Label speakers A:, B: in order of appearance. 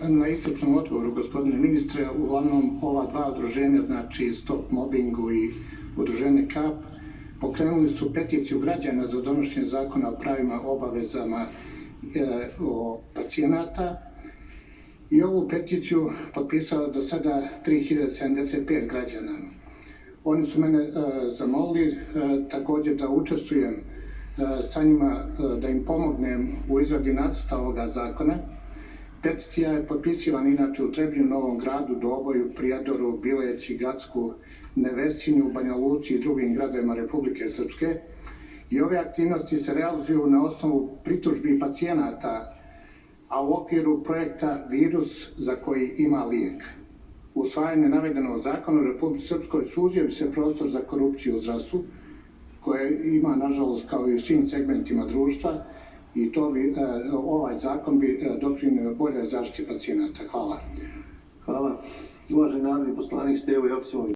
A: na iscrpnom odgovoru, gospodine ministre. Uglavnom, ova dva udruženja, znači Stop Mobbingu i udruženje KAP, pokrenuli su peticiju građana za donošenje zakona o pravima, obavezama pacijenata i ovu peticiju potpisalo do sada 3075 građana. Oni su mene zamolili također da učestvujem sa njima, da im pomognem u izradi nacrta ovoga zakona. Peticija je potpisivana inače u Trebinju, Novom Gradu, Doboju, Prijedoru, Bileći, Gacku, Nevesinju, Banja Luci i drugim gradovima Republike Srpske. I ove aktivnosti se realizuju na osnovu pritužbi pacijenata, a u okviru projekta Virus za koji ima lijek. Usvajanje navedenog zakona u Republici Srpskoj suzio bi se prostor za korupciju u zdravstvu, koje ima, nažalost, kao i u svim segmentima društva, i ovaj zakon bi doprinio boljoj zaštiti pacijenata. Hvala.
B: Hvala. Uvaženi narodni poslanik Stevo Joksimović.